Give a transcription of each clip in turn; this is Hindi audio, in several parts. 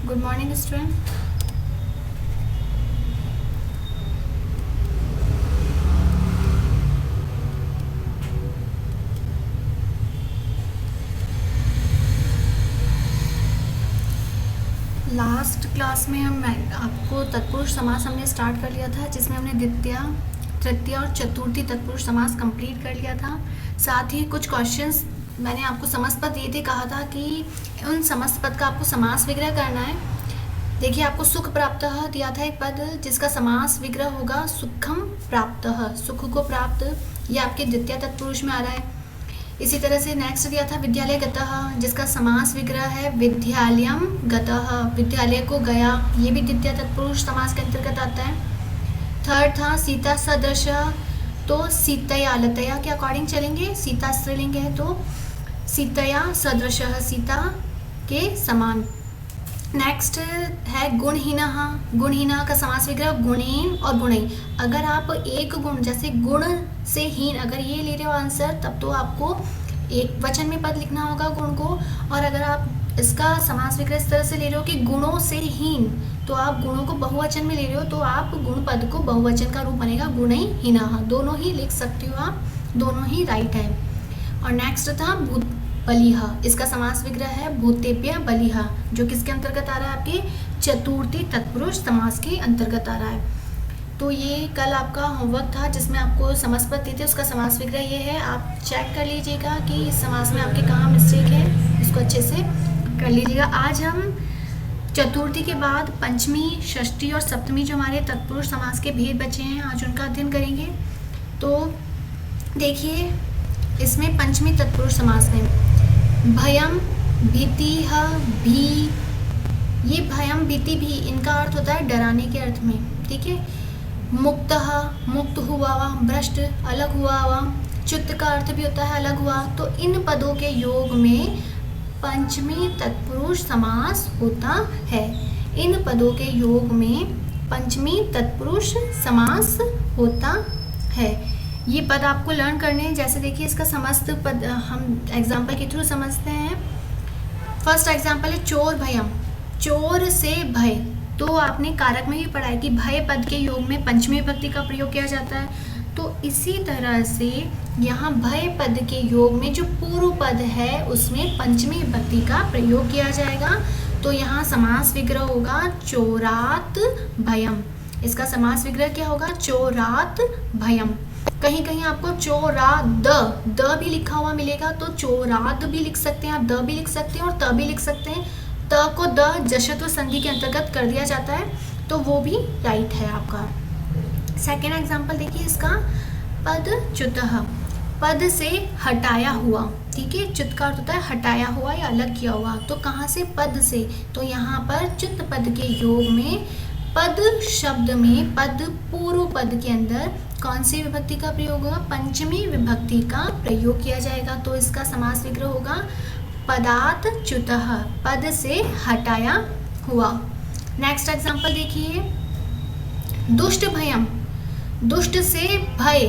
Good morning student. Last class में हम आपको तत्पुरुष समास हमने स्टार्ट कर लिया था, जिसमें हमने द्वितीय, तृतीय और चतुर्थी तत्पुरुष समास कंप्लीट कर लिया था। साथ ही कुछ क्वेश्चंस मैंने आपको समास पद दिए थे, कहा था कि उन समास पद का आपको समास विग्रह करना है। देखिए, आपको सुख प्राप्त दिया था एक पद, जिसका समास विग्रह होगा सुखम प्राप्त, सुख को प्राप्त, ये आपके द्वितीय तत्पुरुष में आ रहा है। इसी तरह से नेक्स्ट दिया था विद्यालय गतः, जिसका समास विग्रह है विद्यालयम गतः, विद्यालय को गया, ये भी द्वितीय तत्पुरुष समास के अंतर्गत आता है। थर्ड था सीता सदृश, तो सीतया लतया के अकॉर्डिंग चलेंगे, सीता स्त्रीलिंग है तो सीतया सदृश, सीता के समान। नेक्स्ट है गुणहीनः, गुणहीनः का समास विग्रह गुणेन और गुणई। अगर आप एक गुण जैसे गुण से हीन अगर ये ले रहे हो आंसर, तब तो आपको एक वचन में पद लिखना होगा गुण को, और अगर आप इसका समास विग्रह इस तरह से ले रहे हो कि गुणों से हीन, तो आप गुणों को बहुवचन में ले रहे हो, तो आप गुण पद को बहुवचन का रूप बनेगा गुणई हीनः, दोनों ही लिख सकते हो आप, दोनों ही राइट है। और नेक्स्ट था भूत बलिहा, इसका समास विग्रह है भूतेभ्य बलिहा, जो किसके अंतर्गत आ रहा है, आपके चतुर्थी तत्पुरुष समास के अंतर्गत आ रहा है। तो ये कल आपका होमवर्क था, जिसमें आपको समास पद दिए थे, उसका समास विग्रह ये है। आप चेक कर लीजिएगा कि इस समास में आपके कहाँ मिस्टेक है, इसको अच्छे से कर लीजिएगा। आज हम चतुर्थी के बाद पंचमी, षष्ठी और सप्तमी जो हमारे तत्पुरुष समास के भेद बचे हैं, आज उनका अध्ययन करेंगे। तो देखिए, इसमें पंचमी तत्पुरुष समास में भयम, भीतिः, भी, ये भयम भीति भी इनका अर्थ होता है डराने के अर्थ में, ठीक है। मुक्तः, मुक्त हुआ हुआ, भ्रष्ट अलग हुआ हुआ, च्युत का अर्थ भी होता है अलग हुआ। तो इन पदों के योग में पंचमी तत्पुरुष समास होता है, इन पदों के योग में पंचमी तत्पुरुष समास होता है। ये पद आपको लर्न करने हैं। जैसे देखिए, इसका समस्त पद हम एग्जाम्पल के थ्रू समझते हैं। फर्स्ट एग्जाम्पल है चोर भयम, चोर से भय, तो आपने कारक में भी पढ़ा है कि भय पद के योग में पंचमी विभक्ति का प्रयोग किया जाता है। तो इसी तरह से यहाँ भय पद के योग में जो पूर्व पद है, उसमें पंचमी विभक्ति का प्रयोग किया जाएगा। तो यहाँ समास विग्रह होगा चोरात भयम, इसका समास विग्रह क्या होगा, चोरात भयम। कहीं कहीं आपको चोरा द भी लिखा हुआ मिलेगा, तो चोराद भी लिख सकते हैं आप, द भी लिख सकते हैं और त भी लिख सकते हैं। त को द जश्त्व संधि के अंतर्गत कर दिया जाता है, तो वो भी राइट है आपका। सेकेंड एग्जाम्पल देखिए, इसका पद च्युतः, पद से हटाया हुआ, ठीक है। च्युत का अर्थ होता है हटाया हुआ या अलग किया हुआ, तो कहाँ से, पद से। तो यहाँ पर च्युत पद के योग में पद शब्द में पद पूर्व पद के अंदर कौन सी विभक्ति का प्रयोग होगा, पंचमी विभक्ति का प्रयोग किया जाएगा। तो इसका समास विग्रह होगा पदात च्युतः, पद से हटाया हुआ। नेक्स्ट एग्जांपल देखिए, दुष्ट भयम, दुष्ट से भय,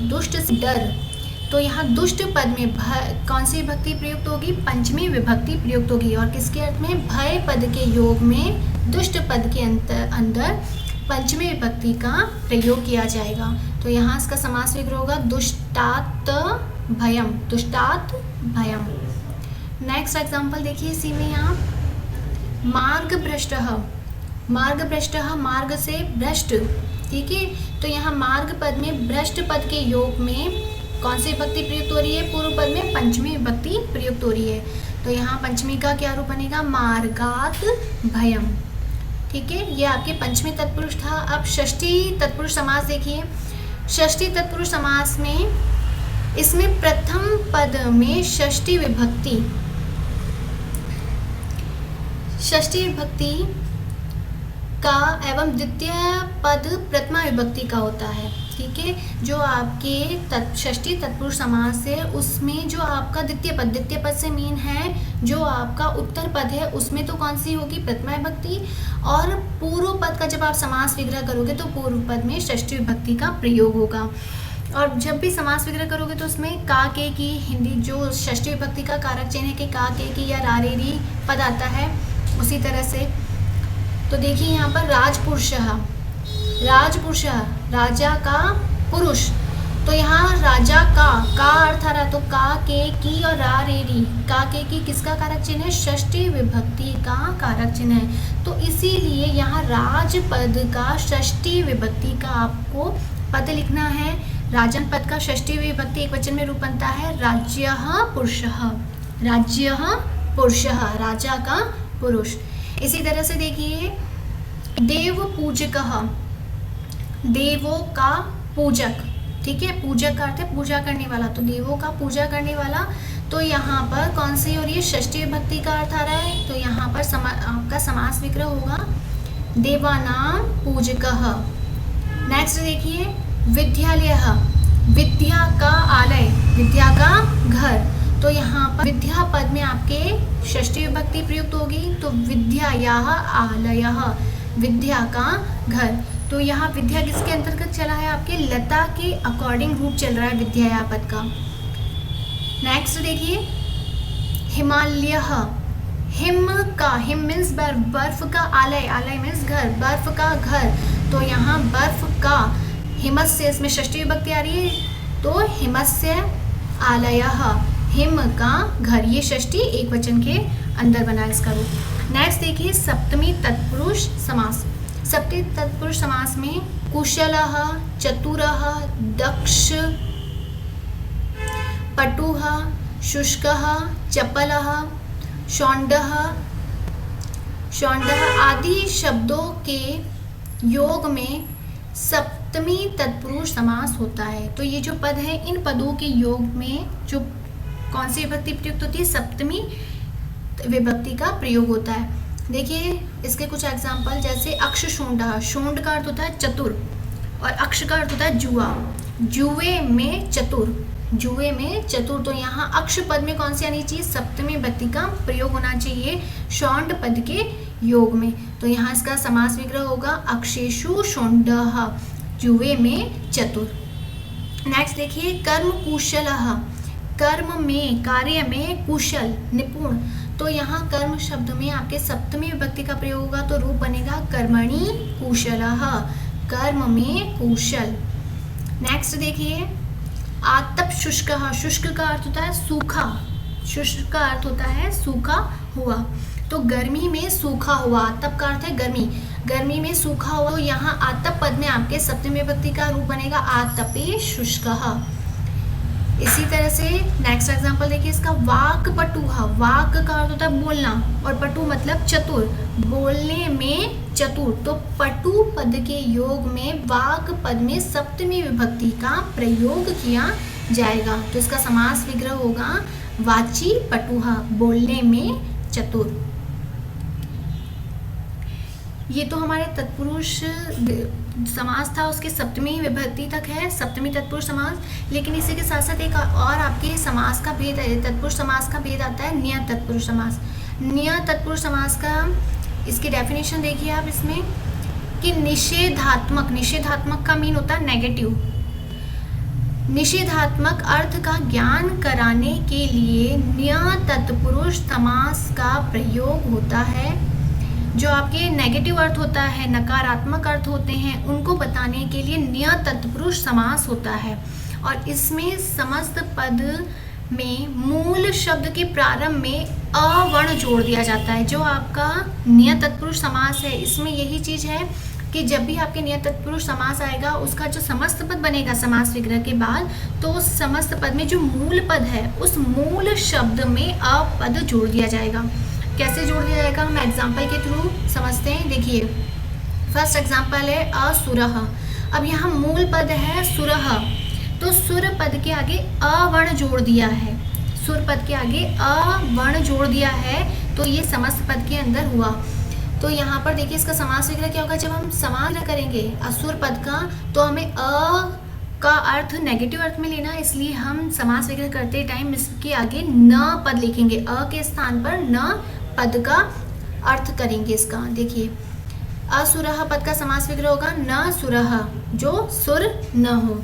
दुष्ट से डर। तो यहाँ दुष्ट पद में कौन सी विभक्ति प्रयुक्त होगी, पंचमी विभक्ति प्रयुक्त होगी, और किसके अर्थ में, भय पद के योग में दुष्ट पद के अंदर पंचमी विभक्ति का प्रयोग किया जाएगा। तो यहाँ इसका समास विग्रह होगा दुष्टात भयम, दुष्टात भयम। नेक्स्ट एग्जांपल देखिए, इसी में यहाँ मार्ग भ्रष्टः, मार्ग भ्रष्टः, मार्ग से भ्रष्ट, ठीक है। तो यहाँ मार्ग पद में भ्रष्ट पद के योग में कौन सी विभक्ति प्रयुक्त हो रही है, पूर्व पद में पंचमी विभक्ति प्रयुक्त हो रही है। तो यहाँ पंचमी का क्या रूप बनेगा, मार्गात भयम, ठीक है। ये आपके पंचमी तत्पुरुष था। अब षष्ठी तत्पुरुष समास देखिए, षष्ठी तत्पुरुष समास में इसमें प्रथम पद में षष्ठी विभक्ति, षष्ठी विभक्ति का एवं द्वितीय पद प्रथमा विभक्ति का होता है, ठीक है। जो आपके षष्ठी तत्पुरुष समास है, उसमें जो आपका द्वितीय पद से मीन है, जो आपका उत्तर पद है, उसमें तो कौन सी होगी, प्रथमा विभक्ति। और पूर्व पद का जब आप समास विग्रह करोगे, तो पूर्व पद में षष्ठी विभक्ति का प्रयोग होगा। और जब भी समास विग्रह करोगे, तो उसमें का के की हिंदी जो षष्ठी विभक्ति का कारक चिन्ह है कि का के की या रा रे री पद आता है, उसी तरह से तो देखिए यहाँ पर राजपुरुषः, राजपुरुषः राजा का पुरुष। तो यहाँ राजा का अर्थ आ रहा है, तो का के की और रा रे री, का के की किसका कारक चिन्ह है? षष्ठी विभक्ति का कारक चिन्ह है। तो इसीलिए यहाँ राजपद का षष्ठी विभक्ति का आपको पद लिखना है। राजन पद का षष्ठी विभक्ति एक वचन में रूप बनता है राज्यः पुरुषः, राज्यः पुरुषः राजा का पुरुष। इसी तरह से देखिए देव पूजकः, देवों का पूजक, ठीक है, पूजक का अर्थ है पूजा करने वाला, तो देवों का पूजा करने वाला। तो यहाँ पर कौन सी और ये षष्ठी विभक्ति का अर्थ आ रहा है, तो यहाँ पर आपका समास विग्रह होगा देवानां पूजकः। नेक्स्ट देखिए विद्यालयः, विद्या का आलय, विद्या का घर। तो यहाँ पर विद्या पद में आपके षष्ठी विभक्ति प्रयुक्त होगी, तो विद्यायाः आलयः, विद्या का घर। तो यहाँ विद्या किसके अंतर्गत चला है? आपके लता के अकॉर्डिंग रूप चल रहा है विद्या पद का। नेक्स्ट देखिए हिमालयः, हिम का, हिम मीन्स बर्फ, बर्फ का आलय, आलय मीन्स घर, बर्फ का घर। तो यहाँ बर्फ का, हिमस्य इसमें षष्ठी विभक्ति आ रही है, तो हिमस्य आलयः, हिम का घर, ये षष्ठी एक वचन के अंदर बना है इसका रूप। नेक्स्ट देखिए सप्तमी तत्पुरुष समास। सप्तमी तत्पुरुष समास में कुशलः, चतुरः, दक्ष, पटुः, शुष्कः, चपलः, शौंडः, शौंडः आदि शब्दों के योग में सप्तमी तत्पुरुष समास होता है। तो ये जो पद है, इन पदों के योग में जो कौन सी विभक्ति प्रयुक्त होती है? सप्तमी विभक्ति का प्रयोग होता है। देखिए इसके कुछ एग्जाम्पल, जैसे अक्ष शोंडः, शोंड का अर्थ होता है चतुर और अक्ष का अर्थ होता है जुआ, जुए में चतुर, जुए में चतुर। तो यहाँ अक्ष पद में कौन सी आनी चाहिए? सप्तमी विभक्ति का प्रयोग होना चाहिए शौंड पद के योग में। तो यहाँ इसका समास विग्रह होगा अक्षेषु शौंडः, जुए में चतुर। नेक्स्ट देखिए कर्म कुशलः, कर्म में, कार्य में कुशल, निपुण। तो यहाँ कर्म शब्द में आपके सप्तमी विभक्ति का प्रयोग होगा, तो रूप बनेगा कर्मणि कुशलः, कर्म में कुशल। नेक्स्ट देखिए आतप शुष्कः, शुष्क का अर्थ होता है सूखा, शुष्क का अर्थ होता है सूखा हुआ। तो गर्मी में सूखा हुआ, आतप का अर्थ है गर्मी, गर्मी में सूखा हुआ। तो यहाँ आतप पद में आपके सप्तमी विभक्ति का रूप बनेगा आतपे शुष्कः। इसी तरह से नेक्स्ट एग्जांपल देखिए इसका वाक पटुः, वाक का अर्थ होता है बोलना और पटु मतलब चतुर, बोलने में चतुर। तो पटु पद के योग में वाक पद में सप्तमी विभक्ति का प्रयोग किया जाएगा। तो इसका समास विग्रह होगा वाची पटुः, बोलने में चतुर। ये तो हमारे तत्पुरुष समास था, उसके सप्तमी विभक्ति तक है, सप्तमी तत्पुरुष समास। लेकिन इसी के साथ साथ एक और आपके समास का भेद है, तत्पुरुष समास का भेद आता है नियत तत्पुरुष समास। नियत तत्पुरुष समास का इसकी डेफिनेशन देखिए आप इसमें कि निषेधात्मक, निषेधात्मक का मीन होता है नेगेटिव, निषेधात्मक अर्थ का ज्ञान कराने के लिए नियत तत्पुरुष समास का प्रयोग होता है। जो आपके नेगेटिव अर्थ होता है, नकारात्मक अर्थ होते हैं, उनको बताने के लिए नियत तत्पुरुष समास होता है। और इसमें समस्त पद में मूल शब्द के प्रारंभ में अ वर्ण जोड़ दिया जाता है। जो आपका नियत तत्पुरुष समास है, इसमें यही चीज़ है कि जब भी आपके नियत तत्पुरुष समास आएगा, उसका जो समस्त पद बनेगा समास विग्रह के बाद, तो उस समस्त पद में जो मूल पद है, उस मूल शब्द में अ पद जोड़ दिया जाएगा। कैसे जोड़ दिया जाएगा हम एग्जाम्पल के थ्रू समझते हैं। देखिए फर्स्ट एग्जाम्पल है असुरः। अब यहाँ मूल पद है सुरः, तो सुर पद के आगे अ वर्ण जोड़ दिया है, सुर पद के आगे अ वर्ण जोड़ दिया है, तो ये समस्त पद के अंदर हुआ। तो यहाँ पर देखिए इसका समास विग्रह क्या होगा, जब हम समास करेंगे असुर पद का, तो हमें अ का अर्थ नेगेटिव अर्थ में लेना, इसलिए हम समास विग्रह करते टाइम इसके आगे न पद लिखेंगे, अ के स्थान पर न पद का अर्थ करेंगे इसका। देखिए असुरः पद का समास विग्रह होगा न सुरः, जो सुर न हो।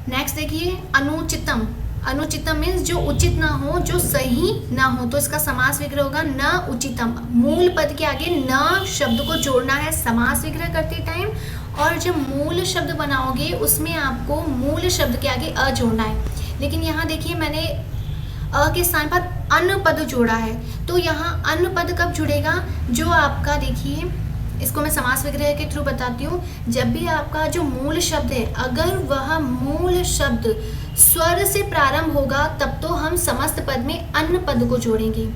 नेक्स्ट देखिए अनुचितम, अनुचितम मीन्स जो उचित ना हो, जो सही ना हो, तो इसका समास विग्रह होगा न उचितम। मूल पद के आगे न शब्द को जोड़ना है समास विग्रह करते टाइम, और जब मूल शब्द बनाओगे उसमें आपको मूल शब्द के आगे अ जोड़ना है। लेकिन यहाँ देखिए मैंने अ के स्थान पर अन पद जोड़ा है, तो यहाँ अन पद कब जुड़ेगा, जो आपका देखिए इसको मैं समास विग्रह के थ्रू बताती हूँ। जब भी आपका जो मूल शब्द है अगर वह मूल शब्द स्वर से प्रारंभ होगा तब तो हम समस्त पद में अन पद को जोड़ेंगे।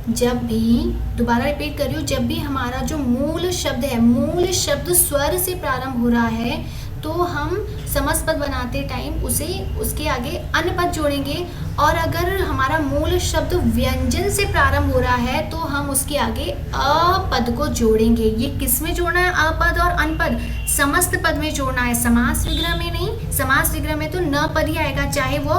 जब भी, दोबारा रिपीट कर रही हूँ, जब भी हमारा जो मूल शब्द है, मूल शब्द स्वर से प्रारंभ हो रहा है तो हम समस्त पद बनाते टाइम उसके आगे अन पद जोड़ेंगे। और अगर हमारा मूल शब्द व्यंजन से प्रारंभ हो रहा है तो हम उसके आगे अ पद को जोड़ेंगे। ये किस में जोड़ना है, अ पद और अन पद? समस्त पद में जोड़ना है, समास विग्रह में नहीं। समास विग्रह में तो न पद ही आएगा, चाहे वो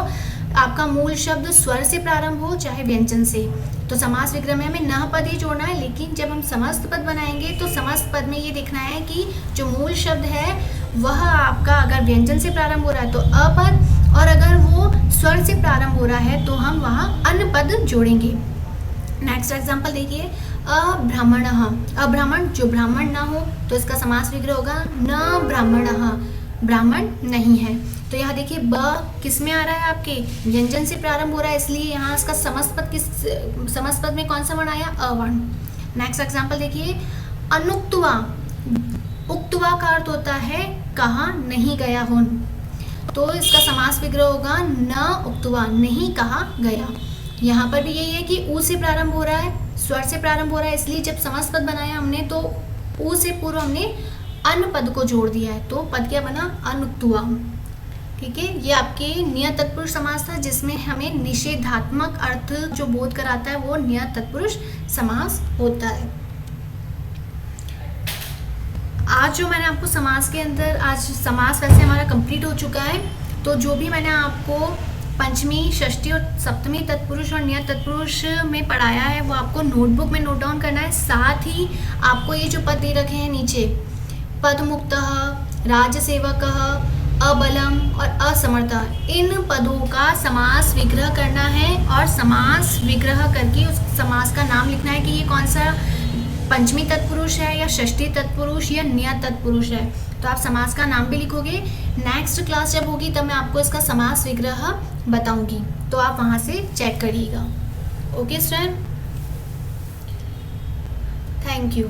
आपका मूल शब्द स्वर से प्रारंभ हो चाहे व्यंजन से। तो समास विग्रह में हमें न पद ही जोड़ना है। लेकिन जब हम समस्त पद बनाएंगे तो समस्त पद में ये देखना है कि जो मूल शब्द है वह आपका अगर व्यंजन से प्रारंभ हो रहा है तो अ पद, और अगर वो स्वर से प्रारंभ हो रहा है तो हम वहाँ अन पद जोड़ेंगे। नेक्स्ट एग्जाम्पल देखिए, अब्राह्मण। अब्राह्मण जो ब्राह्मण ना हो तो इसका समास विग्रह होगा न ब्राह्मण, ब्राह्मण नहीं है। तो यहाँ देखिए ब किस में आ रहा है, आपके व्यंजन से प्रारंभ हो रहा है, इसलिए यहाँ इसका समस्त पद में कौन सा वर्ण आया, अ वर्ण। नेक्स्ट एग्जाम्पल देखिए, अनुक्तवा। उक्तवा का अर्थ होता है कहा नहीं गया हो, तो इसका समास विग्रह होगा न उक्तवा, नहीं कहा गया। यहाँ पर भी यही है कि ऊ से प्रारंभ हो रहा है, स्वर से प्रारंभ हो रहा है, इसलिए जब समस्त पद बनाया हमने तो ऊ से पूर्व हमने अन पद को जोड़ दिया है, तो पद क्या बना, अनुक्तवा। ठीक है, ये आपके नियत तत्पुरुष समास था जिसमें हमें निषेधात्मक अर्थ जो बोध कराता है वो नियत तत्पुरुष समास होता है। आज जो मैंने आपको समास के अंदर, आज समास वैसे हमारा कंप्लीट हो चुका है, तो जो भी मैंने आपको पंचमी, षष्ठी और सप्तमी तत्पुरुष और नियत तत्पुरुष में पढ़ाया है वो आपको नोटबुक में नोट डाउन करना है। साथ ही आपको ये जो पद दे रखे हैं नीचे, पदमुक्तः, राजसेवकः, अबलम और असमर्थः, इन पदों का समास विग्रह करना है और समास विग्रह करके उस समास का नाम लिखना है कि ये कौन सा पंचमी तत्पुरुष है या षष्ठी तत्पुरुष या नियत तत्पुरुष है। तो आप समास का नाम भी लिखोगे। नेक्स्ट क्लास जब होगी तब मैं आपको इसका समास विग्रह बताऊंगी, तो आप वहाँ से चेक करिएगा। Okay student, thank you.